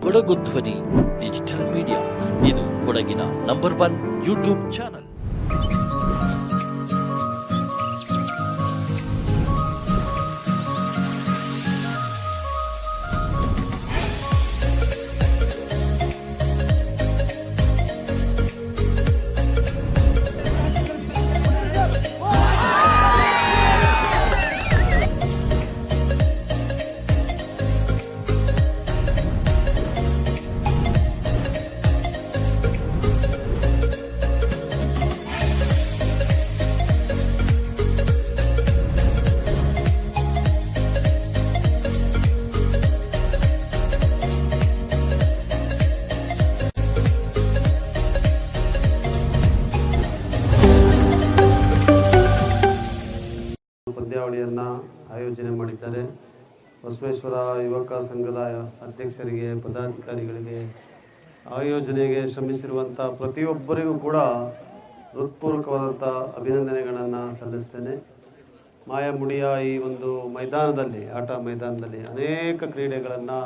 ಕೊಡಗು ಧ್ವನಿ digital media. ಇದು ಕೊಡಗಿನ ನಂಬರ್ 1 ಯೂಟ್ಯೂಬ್ ಚಾನಲ್. ಪಂದ್ಯಾವಳಿಯನ್ನು ಆಯೋಜನೆ ಮಾಡಿದ್ದಾರೆ. ಬಸವೇಶ್ವರ ಯುವಕ ಸಂಘದ ಅಧ್ಯಕ್ಷರಿಗೆ, ಪದಾಧಿಕಾರಿಗಳಿಗೆ, ಆಯೋಜನೆಗೆ ಶ್ರಮಿಸಿರುವಂಥ ಪ್ರತಿಯೊಬ್ಬರಿಗೂ ಕೂಡ ಹೃತ್ಪೂರ್ವಕವಾದಂಥ ಅಭಿನಂದನೆಗಳನ್ನು ಸಲ್ಲಿಸ್ತೇನೆ. ಮಾಯಮುಡಿಯ ಈ ಒಂದು ಮೈದಾನದಲ್ಲಿ, ಆಟ ಮೈದಾನದಲ್ಲಿ ಅನೇಕ ಕ್ರೀಡೆಗಳನ್ನು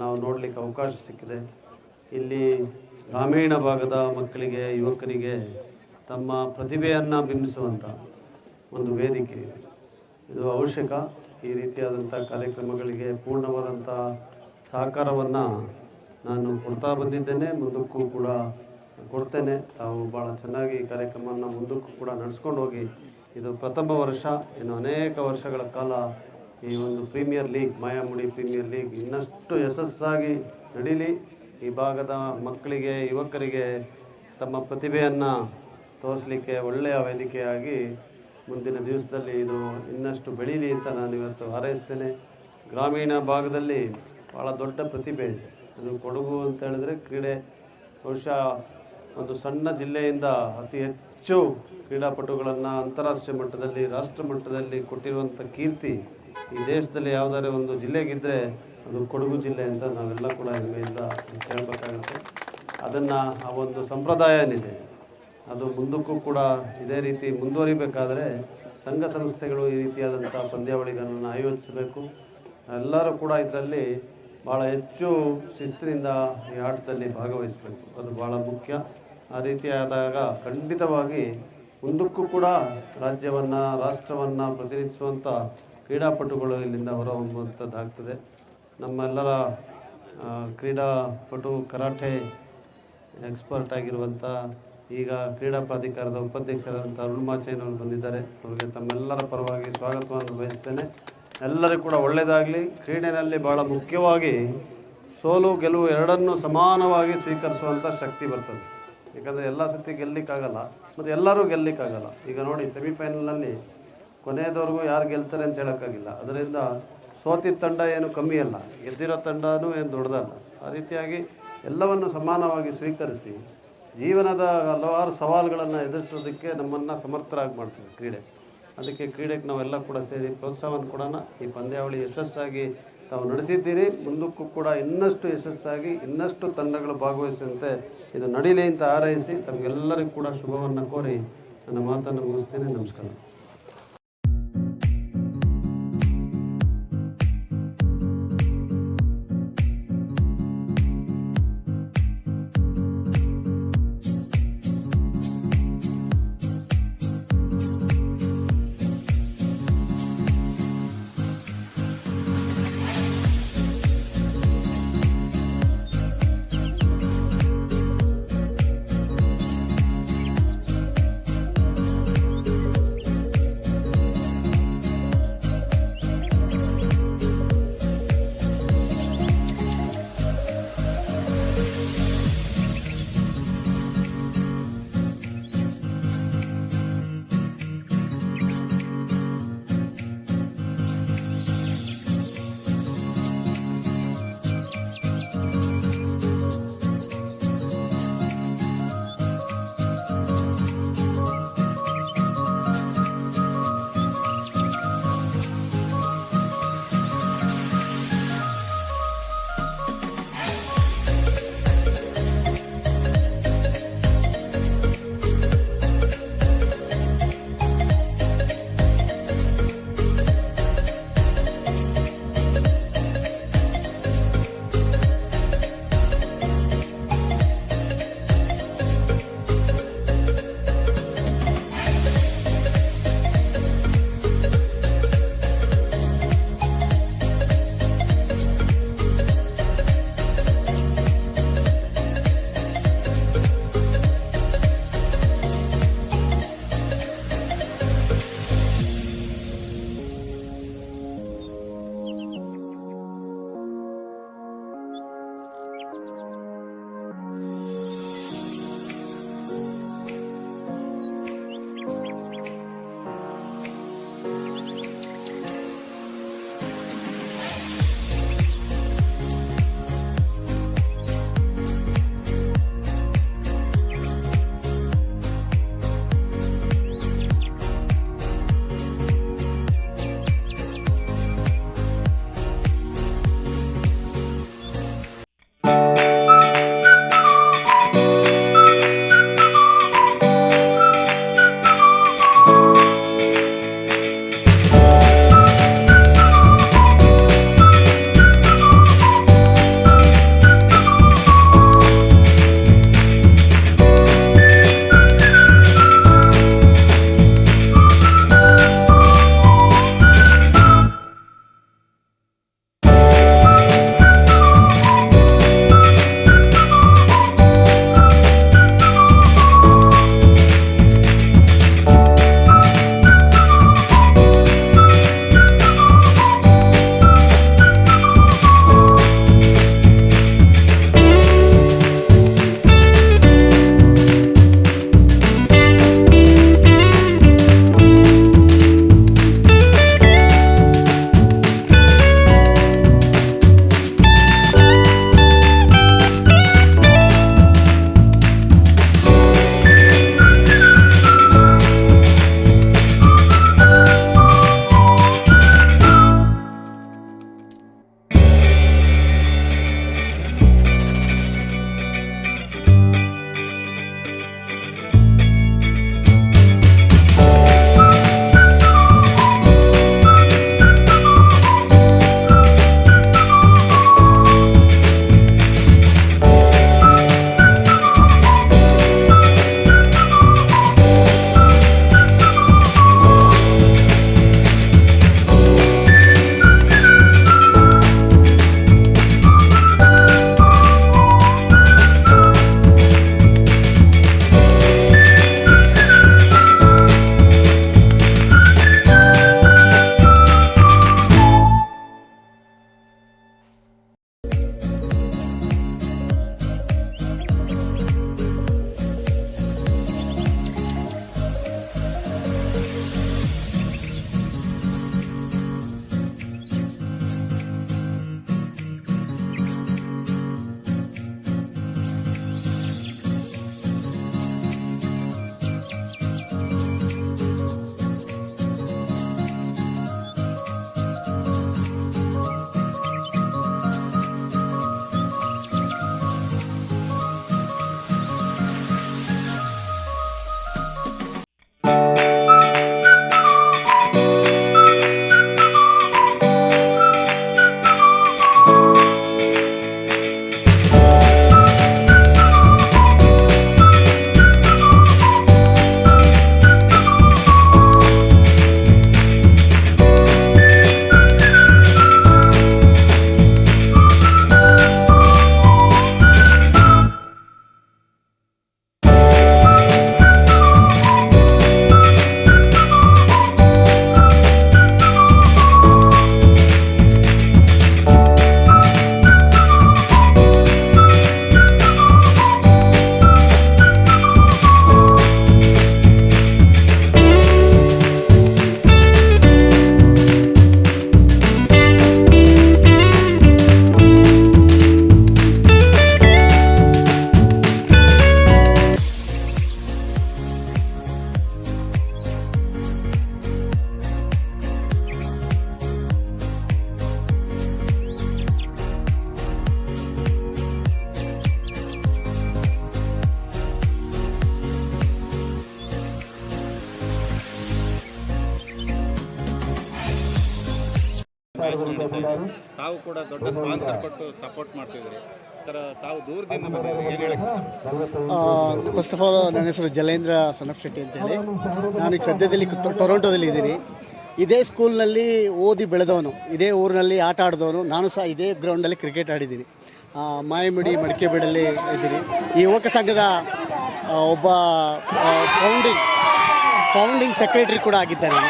ನಾವು ನೋಡಲಿಕ್ಕೆ ಅವಕಾಶ ಸಿಕ್ಕಿದೆ. ಇಲ್ಲಿ ಗ್ರಾಮೀಣ ಭಾಗದ ಮಕ್ಕಳಿಗೆ, ಯುವಕರಿಗೆ ತಮ್ಮ ಪ್ರತಿಭೆಯನ್ನು ಬಿಂಬಿಸುವಂಥ ಒಂದು ವೇದಿಕೆ ಇದು ಅವಶ್ಯಕ. ಈ ರೀತಿಯಾದಂಥ ಕಾರ್ಯಕ್ರಮಗಳಿಗೆ ಪೂರ್ಣವಾದಂಥ ಸಹಕಾರವನ್ನು ನಾನು ಕೊಡ್ತಾ ಬಂದಿದ್ದೇನೆ, ಮುಂದಕ್ಕೂ ಕೂಡ ಕೊಡ್ತೇನೆ. ತಾವು ಭಾಳ ಚೆನ್ನಾಗಿ ಈ ಕಾರ್ಯಕ್ರಮವನ್ನು ಮುಂದಕ್ಕೂ ಕೂಡ ನಡೆಸ್ಕೊಂಡು ಹೋಗಿ. ಇದು ಪ್ರಥಮ ವರ್ಷ, ಇನ್ನು ಅನೇಕ ವರ್ಷಗಳ ಕಾಲ ಈ ಒಂದು ಪ್ರೀಮಿಯರ್ ಲೀಗ್, ಮಾಯಾಮುಡಿ ಪ್ರೀಮಿಯರ್ ಲೀಗ್ ಇನ್ನಷ್ಟು ಯಶಸ್ಸಾಗಿ ನಡೀಲಿ. ಈ ಭಾಗದ ಮಕ್ಕಳಿಗೆ, ಯುವಕರಿಗೆ ತಮ್ಮ ಪ್ರತಿಭೆಯನ್ನು ತೋರಿಸಲಿಕ್ಕೆ ಒಳ್ಳೆಯ ವೇದಿಕೆಯಾಗಿ ಮುಂದಿನ ದಿವಸದಲ್ಲಿ ಇದು ಇನ್ನಷ್ಟು ಬೆಳೀಲಿ ಅಂತ ನಾನು ಇವತ್ತು ಹಾರೈಸ್ತೇನೆ. ಗ್ರಾಮೀಣ ಭಾಗದಲ್ಲಿ ಭಾಳ ದೊಡ್ಡ ಪ್ರತಿಭೆ ಇದೆ. ಅದು ಕೊಡಗು ಅಂತ ಹೇಳಿದ್ರೆ ಕ್ರೀಡೆ ಬಹುಶಃ ಒಂದು ಸಣ್ಣ ಜಿಲ್ಲೆಯಿಂದ ಅತಿ ಹೆಚ್ಚು ಕ್ರೀಡಾಪಟುಗಳನ್ನು ಅಂತಾರಾಷ್ಟ್ರೀಯ ಮಟ್ಟದಲ್ಲಿ, ರಾಷ್ಟ್ರ ಮಟ್ಟದಲ್ಲಿ ಕೊಟ್ಟಿರುವಂಥ ಕೀರ್ತಿ ಈ ದೇಶದಲ್ಲಿ ಯಾವುದಾದ್ರೂ ಒಂದು ಜಿಲ್ಲೆಗಿದ್ದರೆ ಅದು ಕೊಡಗು ಜಿಲ್ಲೆ ಅಂತ ನಾವೆಲ್ಲ ಕೂಡ ಹೆಮ್ಮೆಯಿಂದ ಹೇಳಬೇಕಾಗುತ್ತೆ. ಅದನ್ನು ಆ ಒಂದು ಸಂಪ್ರದಾಯ ಏನಿದೆ ಅದು ಮುಂದಕ್ಕೂ ಕೂಡ ಇದೇ ರೀತಿ ಮುಂದುವರಿಬೇಕಾದರೆ ಸಂಘ ಸಂಸ್ಥೆಗಳು ಈ ರೀತಿಯಾದಂಥ ಪಂದ್ಯಾವಳಿಗಳನ್ನು ಆಯೋಜಿಸಬೇಕು. ಎಲ್ಲರೂ ಕೂಡ ಇದರಲ್ಲಿ ಭಾಳ ಹೆಚ್ಚು ಶಿಸ್ತಿನಿಂದ ಈ ಆಟದಲ್ಲಿ ಭಾಗವಹಿಸಬೇಕು. ಅದು ಭಾಳ ಮುಖ್ಯ. ಆ ರೀತಿಯಾದಾಗ ಖಂಡಿತವಾಗಿ ಮುಂದಕ್ಕೂ ಕೂಡ ರಾಜ್ಯವನ್ನು, ರಾಷ್ಟ್ರವನ್ನು ಪ್ರತಿನಿಧಿಸುವಂಥ ಕ್ರೀಡಾಪಟುಗಳು ಇಲ್ಲಿಂದ ಹೊರಹೊಮ್ಮುವಂಥದ್ದಾಗ್ತದೆ. ನಮ್ಮೆಲ್ಲರ ಕ್ರೀಡಾಪಟು, ಕರಾಟೆ ಎಕ್ಸ್ಪರ್ಟ್ ಆಗಿರುವಂಥ, ಈಗ ಕ್ರೀಡಾ ಪ್ರಾಧಿಕಾರದ ಉಪಾಧ್ಯಕ್ಷರಾದಂಥ ಅರುಣ್ ಬಂದಿದ್ದಾರೆ. ಅವರಿಗೆ ತಮ್ಮೆಲ್ಲರ ಪರವಾಗಿ ಸ್ವಾಗತವನ್ನು ಬಯಸ್ತೇನೆ. ಎಲ್ಲರಿಗೂ ಕೂಡ ಒಳ್ಳೆಯದಾಗಲಿ. ಕ್ರೀಡೆಯಲ್ಲಿ ಭಾಳ ಮುಖ್ಯವಾಗಿ ಸೋಲು ಗೆಲುವು ಎರಡನ್ನೂ ಸಮಾನವಾಗಿ ಸ್ವೀಕರಿಸುವಂಥ ಶಕ್ತಿ ಬರ್ತದೆ. ಯಾಕಂದರೆ ಎಲ್ಲ ಸತಿ ಗೆಲ್ಲಲಿಕ್ಕಾಗಲ್ಲ ಮತ್ತು ಎಲ್ಲರೂ ಗೆಲ್ಲಲಿಕ್ಕಾಗಲ್ಲ. ಈಗ ನೋಡಿ, ಸೆಮಿಫೈನಲ್ನಲ್ಲಿ ಕೊನೆಯದವರೆಗೂ ಯಾರು ಗೆಲ್ತಾರೆ ಅಂತ ಹೇಳೋಕ್ಕಾಗಿಲ್ಲ. ಅದರಿಂದ ಸೋತಿದ್ದ ತಂಡ ಏನು ಕಮ್ಮಿ ಅಲ್ಲ, ಗೆದ್ದಿರೋ ತಂಡನೂ ಏನು ದೊಡ್ಡದಲ್ಲ. ಆ ರೀತಿಯಾಗಿ ಎಲ್ಲವನ್ನು ಸಮಾನವಾಗಿ ಸ್ವೀಕರಿಸಿ ಜೀವನದ ಹಲವಾರು ಸವಾಲುಗಳನ್ನು ಎದುರಿಸೋದಕ್ಕೆ ನಮ್ಮನ್ನು ಸಮರ್ಥರಾಗಿ ಮಾಡ್ತದೆ ಕ್ರೀಡೆ. ಅದಕ್ಕೆ ಕ್ರೀಡೆಗೆ ನಾವೆಲ್ಲ ಕೂಡ ಸೇರಿ ಪ್ರೋತ್ಸಾಹವನ್ನು ಕೊಡೋಣ. ಈ ಪಂದ್ಯಾವಳಿ ಯಶಸ್ಸಾಗಿ ತಾವು ನಡೆಸಿದ್ದೀರಿ. ಮುಂದಕ್ಕೂ ಕೂಡ ಇನ್ನಷ್ಟು ಯಶಸ್ಸಾಗಿ ಇನ್ನಷ್ಟು ತಂಡಗಳು ಭಾಗವಹಿಸುವಂತೆ ಇದು ನಡೀಲಿ ಅಂತ ಹಾರೈಸಿ ತಮಗೆಲ್ಲರಿಗೂ ಕೂಡ ಶುಭವನ್ನು ಕೋರಿ ನನ್ನ ಮಾತನ್ನು ಮುಗಿಸ್ತೇನೆ. ನಮಸ್ಕಾರ. ಮ್ಯಾಚ್ ನಡೀತಾ ಇದೆ. ತಾವು ಕೂಡ ದೊಡ್ಡ ಸ್ಪಾನ್ಸರ್ ಕೊಟ್ಟು ಸಪೋರ್ಟ್ ಮಾಡ್ತಿದ್ರಿ ಸರ್. ತಾವು ದೂರದಿಂದ ಬಂದಿದ್ದೀರಿ, ಏನು ಹೇಳಕ್ಕೆ? ಫಸ್ಟ್ ಆಫ್ ಆಲ್ ನನ್ನ ಹೆಸರು ಜಲೇಂದ್ರ ಸನಪ್ ಶೆಟ್ಟಿ ಅಂತೇಳಿ. ನಾನೀಗ ಸದ್ಯದಲ್ಲಿ ಟೊರೊಂಟೊದಲ್ಲಿ ಇದ್ದೀನಿ. ಇದೇ ಸ್ಕೂಲ್ನಲ್ಲಿ ಓದಿ ಬೆಳೆದವನು, ಇದೇ ಊರಿನಲ್ಲಿ ಆಟ ಆಡಿದವನು. ನಾನು ಸಹ ಇದೇ ಗ್ರೌಂಡಲ್ಲಿ ಕ್ರಿಕೆಟ್ ಆಡಿದ್ದೀನಿ. ಮಾಯಮಡಿ ಮಡಿಕೆಬೇಡಲ್ಲಿ ಇದ್ದೀನಿ. ಈ ಯುವಕ ಸಂಘದ ಒಬ್ಬ ಫೌಂಡಿಂಗ್ ಸೆಕ್ರೆಟರಿ ಕೂಡ ಆಗಿದ್ದೇನೆ.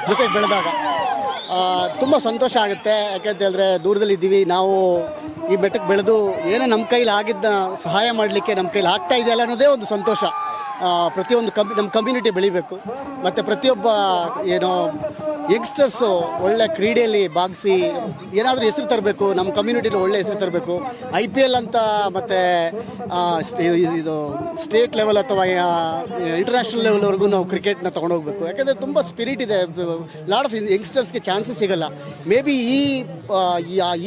ಜೊತೆಗೆ ಬೆಳೆದಾಗ ತುಂಬ ಸಂತೋಷ ಆಗುತ್ತೆ. ಯಾಕೆಂತ ಹೇಳಿದ್ರೆ ದೂರದಲ್ಲಿ ಇದ್ದೀವಿ ನಾವು. ಈ ಬೆಟ್ಟಕ್ಕೆ ಬೆಳೆದು ಏನೋ ನಮ್ಮ ಕೈಲಿ ಆಗಿದ್ದ ಸಹಾಯ ಮಾಡಲಿಕ್ಕೆ ನಮ್ಮ ಕೈಲಿ ಆಗ್ತಾ ಇದೆಯಲ್ಲ ಅನ್ನೋದೇ ಒಂದು ಸಂತೋಷ. ಪ್ರತಿಯೊಂದು ನಮ್ಮ ಕಮ್ಯುನಿಟಿ ಬೆಳಿಬೇಕು, ಮತ್ತು ಪ್ರತಿಯೊಬ್ಬ ಏನೋ ಯಂಗ್ಸ್ಟರ್ಸು ಒಳ್ಳೆ ಕ್ರೀಡೆಯಲ್ಲಿ ಭಾಗಿಸಿ ಏನಾದರೂ ಹೆಸರು ತರಬೇಕು, ನಮ್ಮ ಕಮ್ಯುನಿಟಿಲಿ ಒಳ್ಳೆ ಹೆಸರು ತರಬೇಕು. IPL ಅಂತ ಮತ್ತು ಇದು ಸ್ಟೇಟ್ ಲೆವೆಲ್ ಅಥವಾ ಇಂಟರ್ನ್ಯಾಷನಲ್ ಲೆವೆಲ್ವರೆಗೂ ನಾವು ಕ್ರಿಕೆಟ್ನ ತೊಗೊಂಡೋಗ್ಬೇಕು. ಯಾಕೆಂದರೆ ತುಂಬ ಸ್ಪಿರಿಟ್ ಇದೆ. ಲಾಟ್ ಆಫ್ ಯಂಗ್ಸ್ಟರ್ಸ್ಗೆ ಚಾನ್ಸಸ್ ಸಿಗೋಲ್ಲ. ಮೇ ಬಿ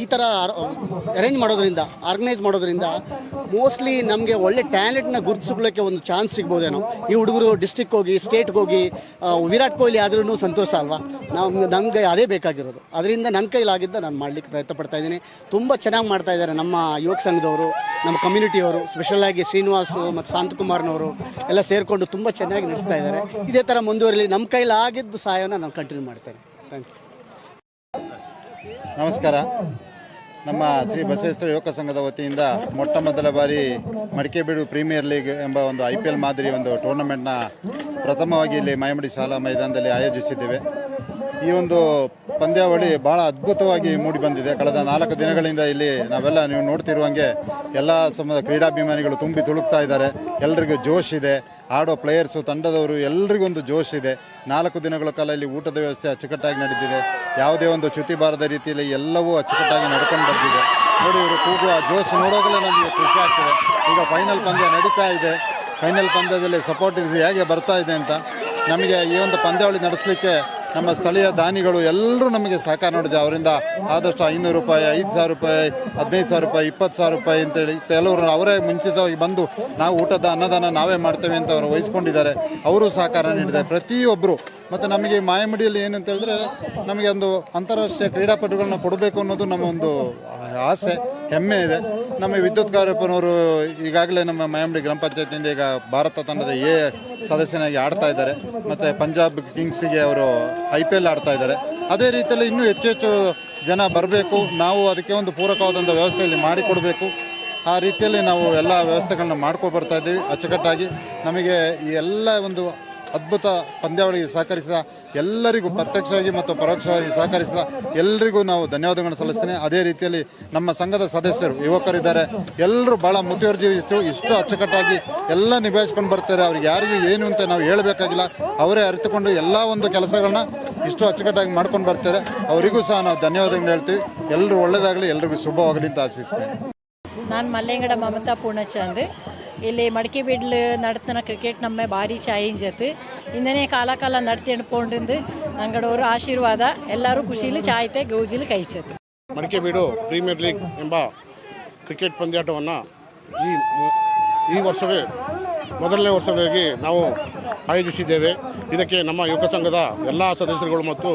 ಈ ಥರ ಆರ್ಗನೈಸ್ ಮಾಡೋದ್ರಿಂದ ಮೋಸ್ಟ್ಲಿ ನಮಗೆ ಒಳ್ಳೆ ಟ್ಯಾಲೆಂಟ್ನ ಗುರುತಿಸ್ಕೊಳ್ಳೋಕ್ಕೆ ಒಂದು ಚಾನ್ಸ್ ಸಿಗ್ಬೋದೇನೋ. ಈ ಹುಡುಗರು ಡಿಸ್ಟ್ರಿಕ್ಟ್ ಹೋಗಿ ಸ್ಟೇಟ್ಗೆ ಹೋಗಿ ವಿರಾಟ್ ಕೊಹ್ಲಿ ಆದ್ರೂ ಸಂತೋಷ ಅಲ್ವಾ? ನಮಗೆ ಅದೇ ಬೇಕಾಗಿರೋದು. ಅದರಿಂದ ನನ್ನ ಕೈಲಾಗಿದ್ದ ನಾನು ಮಾಡಲಿಕ್ಕೆ ಪ್ರಯತ್ನ ಪಡ್ತಾ ಇದ್ದೀನಿ. ತುಂಬ ಚೆನ್ನಾಗಿ ಮಾಡ್ತಾ ಇದ್ದಾರೆ ನಮ್ಮ ಯುವಕ ಸಂಘದವರು, ನಮ್ಮ ಕಮ್ಯುನಿಟಿಯವರು, ಸ್ಪೆಷಲಾಗಿ ಶ್ರೀನಿವಾಸ್ ಮತ್ತು ಶಾಂತಕುಮಾರ್ನವರು ಎಲ್ಲ ಸೇರಿಕೊಂಡು ತುಂಬ ಚೆನ್ನಾಗಿ ನಡೆಸ್ತಾ ಇದ್ದಾರೆ. ಇದೇ ಥರ ಮುಂದುವರಿಲಿ. ನಮ್ಮ ಕೈಲಾಗಿದ್ದು ಸಹಾಯನ ನಾನು ಕಂಟಿನ್ಯೂ ಮಾಡ್ತೇನೆ. Thank you. ನಮಸ್ಕಾರ. ನಮ್ಮ ಶ್ರೀ ಬಸವೇಶ್ವರ ಯುವಕ ಸಂಘದ ವತಿಯಿಂದ ಮೊಟ್ಟ ಮೊದಲ ಬಾರಿ ಮಡಿಕೆಬೇಡು ಪ್ರೀಮಿಯರ್ ಲೀಗ್ ಎಂಬ ಒಂದು IPL ಮಾದರಿ ಒಂದು ಟೂರ್ನಮೆಂಟ್ನ ಪ್ರಥಮವಾಗಿ ಇಲ್ಲಿ ಮಾಯಮಡಿ ಶಾಲಾ ಮೈದಾನದಲ್ಲಿ ಆಯೋಜಿಸಿದ್ದೇವೆ. ಈ ಒಂದು ಪಂದ್ಯಾವಳಿ ಭಾಳ ಅದ್ಭುತವಾಗಿ ಮೂಡಿ ಬಂದಿದೆ. ಕಳೆದ 4 ದಿನಗಳಿಂದ ಇಲ್ಲಿ ನಾವೆಲ್ಲ ನೀವು ನೋಡ್ತಿರುವಂಗೆ ಎಲ್ಲ ಕ್ರೀಡಾಭಿಮಾನಿಗಳು ತುಂಬಿ ತುಳುಕ್ತಾ ಇದ್ದಾರೆ. ಎಲ್ರಿಗೂ ಜೋಶ್ ಇದೆ. ಆಡೋ ಪ್ಲೇಯರ್ಸು, ತಂಡದವರು ಎಲ್ರಿಗೂ ಒಂದು ಜೋಶ್ ಇದೆ. 4 ದಿನಗಳ ಕಾಲ ಇಲ್ಲಿ ಊಟದ ವ್ಯವಸ್ಥೆ ಅಚ್ಚುಕಟ್ಟಾಗಿ ನಡೆದಿದೆ. ಯಾವುದೇ ಒಂದು ಚ್ಯುತಿ ಬಾರದ ರೀತಿಯಲ್ಲಿ ಎಲ್ಲವೂ ಅಚ್ಚುಕಟ್ಟಾಗಿ ನಡ್ಕೊಂಡು ಬಂದಿದೆ. ನೋಡಿ, ಇವರು ಕೂಗುವ ಜೋಶ್ ನೋಡೋದಲ್ಲೇ ನಮಗೆ ಖುಷಿ ಆಗ್ತದೆ. ಈಗ ಫೈನಲ್ ಪಂದ್ಯ ನಡೀತಾ ಇದೆ. ಫೈನಲ್ ಪಂದ್ಯದಲ್ಲಿ ಸಪೋರ್ಟರ್ಸ್ ಹೇಗೆ ಬರ್ತಾ ಇದೆ ಅಂತ ನಮಗೆ ಈ ಒಂದು ಪಂದ್ಯಾವಳಿ ನಡೆಸಲಿಕ್ಕೆ ನಮ್ಮ ಸ್ಥಳೀಯ ದಾನಿಗಳು ಎಲ್ಲರೂ ನಮಗೆ ಸಹಕಾರ ನೋಡಿದೆ. ಅವರಿಂದ ಆದಷ್ಟು 500 ರೂಪಾಯಿ, 5,000 ರೂಪಾಯಿ, 15,000 ರೂಪಾಯಿ, 20,000 ರೂಪಾಯಿ ಅಂತೇಳಿ ಕೆಲವರು ಅವರೇ ಮುಂಚಿತವಾಗಿ ಬಂದು ನಾವು ಊಟದ ಅನ್ನದಾನ ನಾವೇ ಮಾಡ್ತೇವೆ ಅಂತ ಅವರು ವಹಿಸ್ಕೊಂಡಿದ್ದಾರೆ. ಅವರು ಸಹಕಾರ ನೀಡಿದ್ದಾರೆ ಪ್ರತಿಯೊಬ್ಬರು. ಮತ್ತು ನಮಗೆ ಮಾಯಮಡಿಯಲ್ಲಿ ಏನು ಅಂತ ಹೇಳಿದ್ರೆ ನಮಗೆ ಒಂದು ಅಂತಾರಾಷ್ಟ್ರೀಯ ಕ್ರೀಡಾಪಟುಗಳನ್ನ ಕೊಡಬೇಕು ಅನ್ನೋದು ನಮ್ಮ ಒಂದು ಆಸೆ, ಹೆಮ್ಮೆ ಇದೆ. ನಮ್ಮ ವಿದ್ಯುತ್ ಕಾರ್ಯಪ್ಪನವರು ಈಗಾಗಲೇ ನಮ್ಮ ಮಾಯಮಡಿ ಗ್ರಾಮ ಪಂಚಾಯತಿಯಿಂದ ಈಗ ಭಾರತ ತಂಡದ ಸದಸ್ಯನಾಗಿ ಆಡ್ತಾ ಇದ್ದಾರೆ. ಮತ್ತು ಪಂಜಾಬ್ ಕಿಂಗ್ಸಿಗೆ ಅವರು IPL ಆಡ್ತಾ ಇದ್ದಾರೆ. ಅದೇ ರೀತಿಯಲ್ಲಿ ಇನ್ನೂ ಹೆಚ್ಚು ಜನ ಬರಬೇಕು. ನಾವು ಅದಕ್ಕೆ ಒಂದು ಪೂರಕವಾದಂಥ ವ್ಯವಸ್ಥೆಯಲ್ಲಿ ಮಾಡಿಕೊಡಬೇಕು. ಆ ರೀತಿಯಲ್ಲಿ ನಾವು ಎಲ್ಲ ವ್ಯವಸ್ಥೆಗಳನ್ನ ಮಾಡ್ಕೊಂಡು ಬರ್ತಾ ಇದ್ದೀವಿ ಅಚ್ಚುಕಟ್ಟಾಗಿ. ನಮಗೆ ಈ ಎಲ್ಲ ಒಂದು ಅದ್ಭುತ ಪಂದ್ಯಾವಳಿಗೆ ಸಹಕರಿಸಿದ ಎಲ್ಲರಿಗೂ, ಪ್ರತ್ಯಕ್ಷವಾಗಿ ಮತ್ತು ಪರೋಕ್ಷವಾಗಿ ಸಹಕರಿಸಿದ ಎಲ್ಲರಿಗೂ ನಾವು ಧನ್ಯವಾದಗಳನ್ನು ಸಲ್ಲಿಸ್ತೇನೆ. ಅದೇ ರೀತಿಯಲ್ಲಿ ನಮ್ಮ ಸಂಘದ ಸದಸ್ಯರು, ಯುವಕರಿದ್ದಾರೆ, ಎಲ್ಲರೂ ಭಾಳ ಮುತುವರ್ಜಿ ಇಷ್ಟು ಅಚ್ಚುಕಟ್ಟಾಗಿ ಎಲ್ಲ ನಿಭಾಯಿಸ್ಕೊಂಡು ಬರ್ತಾರೆ. ಅವ್ರಿಗೆ ಯಾರಿಗೂ ಏನು ಅಂತ ನಾವು ಹೇಳಬೇಕಾಗಿಲ್ಲ. ಅವರೇ ಅರಿತುಕೊಂಡು ಎಲ್ಲ ಒಂದು ಕೆಲಸಗಳನ್ನ ಇಷ್ಟು ಅಚ್ಚುಕಟ್ಟಾಗಿ ಮಾಡ್ಕೊಂಡು ಬರ್ತಾರೆ. ಅವರಿಗೂ ಸಹ ನಾವು ಧನ್ಯವಾದಗಳು ಹೇಳ್ತೀವಿ. ಎಲ್ಲರೂ ಒಳ್ಳೆಯದಾಗಲಿ, ಎಲ್ರಿಗೂ ಶುಭವಾಗಲಿ ಅಂತ ಆಶಿಸ್ತೇನೆ. ನಾನು ಮಲ್ಲೆಂಗಡ ಮಮತಾ ಪೂರ್ಣಚಂದ್. ಇಲ್ಲಿ ಮಡಿಕೆಬೇಡ್ಲು ನಡ್ತನ ಕ್ರಿಕೆಟ್ ನಮ್ಮ ಭಾರಿ ಚಾಯಿಂಜತ್ತು ಇಂದನೇ ಕಾಲ ನಡ್ತಿಂಡ್ಕೊಂಡು ನಂಗಡವರು ಆಶೀರ್ವಾದ ಎಲ್ಲರೂ ಖುಷಿಲಿ ಚಾಯ್ತೆ ಗೌಜಿಲು ಕೈಚತ್ತು. ಮಡಿಕೆಬೇಡು ಪ್ರೀಮಿಯರ್ ಲೀಗ್ ಎಂಬ ಕ್ರಿಕೆಟ್ ಪಂದ್ಯಾಟವನ್ನು ಈ ವರ್ಷವೇ ಮೊದಲನೇ ವರ್ಷವಾಗಿ ನಾವು ಆಯೋಜಿಸಿದ್ದೇವೆ. ಇದಕ್ಕೆ ನಮ್ಮ ಯುವಕ ಸಂಘದ ಎಲ್ಲ ಸದಸ್ಯರುಗಳು ಮತ್ತು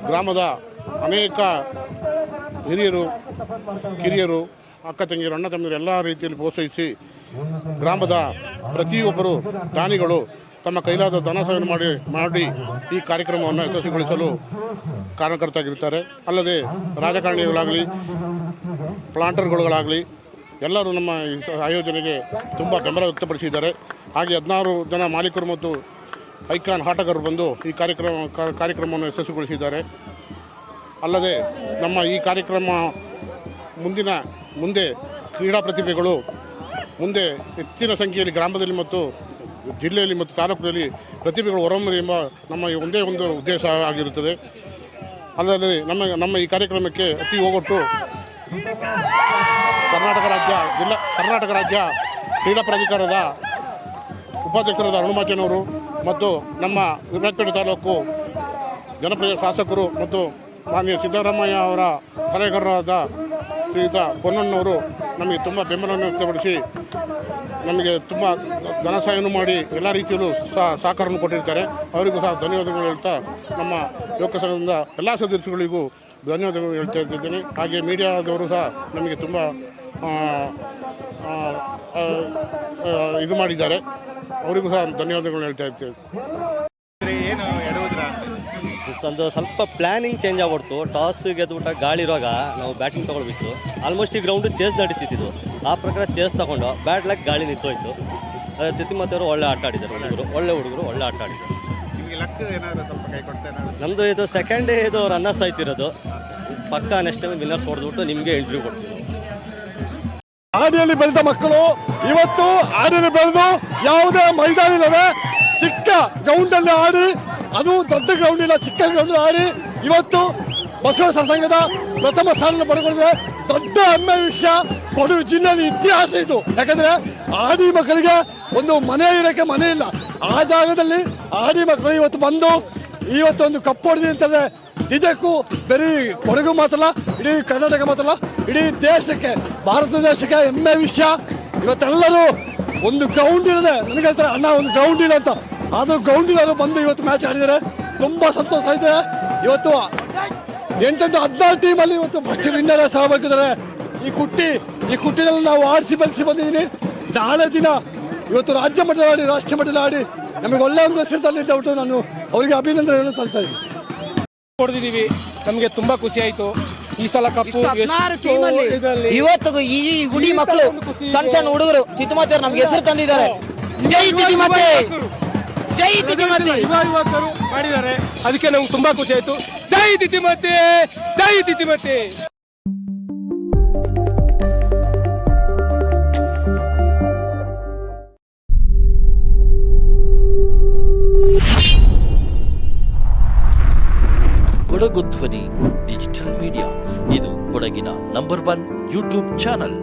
ಗ್ರಾಮದ ಅನೇಕ ಹಿರಿಯರು, ಕಿರಿಯರು, ಅಕ್ಕ ತಂಗಿಯರು, ಅಣ್ಣ ತಮ್ಮರು ಎಲ್ಲ ರೀತಿಯಲ್ಲಿ ಪ್ರೋತ್ಸಾಹಿಸಿ ಗ್ರಾಮದ ಪ್ರತಿಯೊಬ್ಬರು ದಾನಿಗಳು ತಮ್ಮ ಕೈಲಾದ ಧನ ಸಹಾಯ ಮಾಡಿ ಈ ಕಾರ್ಯಕ್ರಮವನ್ನು ಯಶಸ್ವಿಗೊಳಿಸಲು ಕಾರಣಕರ್ತರಾಗಿರ್ತಾರೆ. ಅಲ್ಲದೆ ರಾಜಕಾರಣಿಗಳಾಗಲಿ, ಪ್ಲಾಂಟರ್ಗಳಾಗಲಿ ಎಲ್ಲರೂ ನಮ್ಮ ಆಯೋಜನೆಗೆ ತುಂಬ ಬೆಂಬಲ ವ್ಯಕ್ತಪಡಿಸಿದ್ದಾರೆ. ಹಾಗೆ 16 ಜನ ಮಾಲೀಕರು ಮತ್ತು ಐಕಾನ್ ಆಟಗಾರರು ಬಂದು ಈ ಕಾರ್ಯಕ್ರಮವನ್ನು ಯಶಸ್ವಿಗೊಳಿಸಿದ್ದಾರೆ. ಅಲ್ಲದೆ ನಮ್ಮ ಈ ಕಾರ್ಯಕ್ರಮ ಮುಂದೆ ಕ್ರೀಡಾ ಪ್ರತಿಭೆಗಳು ಮುಂದೆ ಹೆಚ್ಚಿನ ಸಂಖ್ಯೆಯಲ್ಲಿ ಗ್ರಾಮದಲ್ಲಿ ಮತ್ತು ಜಿಲ್ಲೆಯಲ್ಲಿ ಮತ್ತು ತಾಲೂಕಿನಲ್ಲಿ ಪ್ರತಿಭೆಗಳು ಹೊರಹೊಮ್ಮಲಿ ಎಂಬ ನಮ್ಮ ಒಂದೇ ಒಂದು ಉದ್ದೇಶ ಆಗಿರುತ್ತದೆ. ಅಲ್ಲದೆ ನಮ್ಮ ಈ ಕಾರ್ಯಕ್ರಮಕ್ಕೆ ಅತಿ ಒಗ್ಗಟ್ಟು ಕರ್ನಾಟಕ ರಾಜ್ಯ ಕ್ರೀಡಾ ಪ್ರಾಧಿಕಾರದ ಉಪಾಧ್ಯಕ್ಷರಾದ ಹನುಮಾಚನವರು ಮತ್ತು ನಮ್ಮ ವಿರಾಜಪೇಟೆ ತಾಲೂಕು ಜನಪ್ರಿಯ ಶಾಸಕರು ಮತ್ತು ಮಾನ್ಯ ಸಿದ್ದರಾಮಯ್ಯ ಅವರ ಸಲಹೆಗಾರರಾದ ಶ್ರೀಯುತ ಪೊನ್ನಣ್ಣವರು ನಮಗೆ ತುಂಬ ಬೆಂಬಲವನ್ನು ವ್ಯಕ್ತಪಡಿಸಿ ನಮಗೆ ತುಂಬ ಧನ ಸಹಾಯವನ್ನು ಮಾಡಿ ಎಲ್ಲ ರೀತಿಯಲ್ಲೂ ಸಹಕಾರವನ್ನು ಕೊಟ್ಟಿರ್ತಾರೆ. ಅವರಿಗೂ ಸಹ ಧನ್ಯವಾದಗಳು ಹೇಳ್ತಾ ನಮ್ಮ ಯುವಕ ಸಂಘದಿಂದ ಎಲ್ಲ ಸದಸ್ಯಗಳಿಗೂ ಧನ್ಯವಾದಗಳು ಹೇಳ್ತಾ ಇದ್ದೇನೆ. ಹಾಗೆ ಮೀಡಿಯಾದವರು ಸಹ ನಮಗೆ ತುಂಬ ಇದು ಮಾಡಿದ್ದಾರೆ, ಅವರಿಗೂ ಸಹ ಧನ್ಯವಾದಗಳು ಹೇಳ್ತಾ ಇರ್ತೇವೆ. ಏನು ಎಡುವುದ್ರ ಒಂದು ಸ್ವಲ್ಪ ಪ್ಲಾನಿಂಗ್ ಚೇಂಜ್ ಆಗ್ಬಿಡ್ತು. ಟಾಸ್ ಗೆದ್ಬಿಟ್ಟ ಗಾಳಿ ಇರುವಾಗ ನಾವು ಬ್ಯಾಟಿಂಗ್ ತೊಗೊಳ್ಬಿಟ್ಟು ಆಲ್ಮೋಸ್ಟ್ ಈ ಗ್ರೌಂಡು ಚೇಸ್ ನಡೀತಿದ್ದು. ಆ ಪ್ರಕಾರ ಚೇಸ್ ತಗೊಂಡು ಬ್ಯಾಟ್ ಲಾಕ್ ಗಾಳಿ ನಿಂತೋಯ್ತು. ತಿತಿಮತಿಯವರು ಒಳ್ಳೆ ಆಟ ಆಡಿದ್ದಾರೆ. ಒಳ್ಳೆ ಹುಡುಗರು ಒಳ್ಳೆ ಆಟ ಆಡಿದ್ದಾರೆ. ನಿಮಗೆ ಲಕ್ ಏನಾದರೂ ಸ್ವಲ್ಪ ಕೈ ಕೊಡ್ತಾ ನಮ್ಮದು ಇದು ಸೆಕೆಂಡ್ ಡೇ ಇದು ರನ್ನರ್ಸ್ ಆಯ್ತಿರೋದು. ಪಕ್ಕ ನೆಕ್ಸ್ಟ್ ಟೈಮ್ ವಿನ್ನರ್ಸ್ ಹೊಡೆದ್ಬಿಟ್ಟು ನಿಮಗೆ ಇಂಟರ್ವ್ಯೂ ಕೊಡ್ತೀವಿ. ಆಡಿಯಲ್ಲಿ ಬೆಳೆದ ಮಕ್ಕಳು ಇವತ್ತು ಆಡಿಯಲ್ಲಿ ಬೆಳೆದು ಯಾವುದೇ ಮೈದಾನ ಇಲ್ಲದೆ ಚಿಕ್ಕ ಗ್ರೌಂಡಲ್ಲಿ ಆಡಿ, ಅದು ದೊಡ್ಡ ಗ್ರೌಂಡ್ ಇಲ್ಲ, ಚಿಕ್ಕ ಗ್ರೌಂಡ್ ಆಡಿ ಇವತ್ತು ಬಸವೇಶ್ವರ ಸಂಘದ ಪ್ರಥಮ ಸ್ಥಾನ ಪಡೆದುಕೊಂಡಿದೆ. ದೊಡ್ಡ ಹೆಮ್ಮೆ ವಿಷಯ. ಕೊಡಗು ಜಿಲ್ಲೆಯಲ್ಲಿ ಇತಿಹಾಸ ಇದು. ಯಾಕಂದ್ರೆ ಆಡಿ ಮಕ್ಕಳಿಗೆ ಒಂದು ಮನೆ ಇರೋಕ್ಕೆ ಮನೆ ಇಲ್ಲ. ಆ ಜಾಗದಲ್ಲಿ ಆಡಿ ಮಕ್ಕಳು ಇವತ್ತು ಬಂದು ಇವತ್ತು ಒಂದು ಕಪ್ಪು ಹೊಡೆದಿ ಅಂತಂದ್ರೆ ನಿಜಕ್ಕೂ ಬರೀ ಕೊಡಗು ಮಾತ್ರಲ್ಲ, ಇಡೀ ಕರ್ನಾಟಕ ಮಾತ್ರಲ್ಲ, ಇಡೀ ದೇಶಕ್ಕೆ, ಭಾರತ ದೇಶಕ್ಕೆ ಹೆಮ್ಮೆ ವಿಷಯ. ಇವತ್ತೆಲ್ಲರೂ ಒಂದು ಗ್ರೌಂಡ್ ಇಲ್ಲದೆ ನನಗೆ ಹೇಳ್ತಾರೆ, ಅಣ್ಣ ಒಂದು ಗ್ರೌಂಡ್ ಇಲ್ಲ ಅಂತ. ಆದರೂ ಗ್ರೌಂಡ್ ಇಲ್ಲರೂ ಬಂದು ಇವತ್ತು ಮ್ಯಾಚ್ ಆಡಿದ್ದಾರೆ. ತುಂಬ ಸಂತೋಷ ಆಯ್ತು. ಇವತ್ತು 8-16 ಟೀಮಲ್ಲಿ ಇವತ್ತು ಫಸ್ಟ್ ವಿನ್ನರ್ ಸಹಭಾಗಿದ್ದಾರೆ. ಈ ಕುಟ್ಟಿನಲ್ಲಿ ನಾವು ಆಡಿಸಿ ಬೆಳೆಸಿ ಬಂದಿದ್ದೀನಿ. ನಾಳೆ ದಿನ ಇವತ್ತು ರಾಜ್ಯ ಮಟ್ಟದಲ್ಲಿ ಆಡಿ, ರಾಷ್ಟ್ರ ಮಟ್ಟದಲ್ಲಿ ಆಡಿ ನಮಗೆ ಒಳ್ಳೆ ಒಂದು ಹೆಸರು ತಲ್ಲಿದ್ದು ನಾನು ಅವರಿಗೆ ಅಭಿನಂದನೆಗಳನ್ನು ಸಲ್ಲಿಸ್ತಾ ಇದ್ದೀನಿ. ಹೊಡೆದಿದ್ದೀವಿ, ನಮಗೆ ತುಂಬಾ ಖುಷಿ ಆಯ್ತು. ಈ ಸಲ ಕಪ್ಪು ಇವತ್ತು ಈ ಹುಡಿ ಮಕ್ಕಳು ಸಣ್ಣ ಸಣ್ಣ ಹುಡುಗರು ತಿತಿಮತಿಯವರು ನಮ್ಗೆ ಹೆಸರು ತಂದಿದ್ದಾರೆ. ಜೈ ತಿತಿಮತಿ, ಜೈ ತಿತಿಮತಿ. ಯುವಕರು ಮಾಡಿದ್ದಾರೆ, ಅದಕ್ಕೆ ನಮ್ಗೆ ತುಂಬಾ ಖುಷಿ ಆಯ್ತು. ಜೈ ತಿತಿಮತಿ, ಜೈ ತಿತಿಮತಿ. ಕೊಡಗು ಧ್ವನಿ ಡಿಜಿಟಲ್ ಮೀಡಿಯಾ, ಇದು ಕೊಡಗಿನ ನಂಬರ್ 1 ಯೂಟ್ಯೂಬ್ ಚಾನಲ್.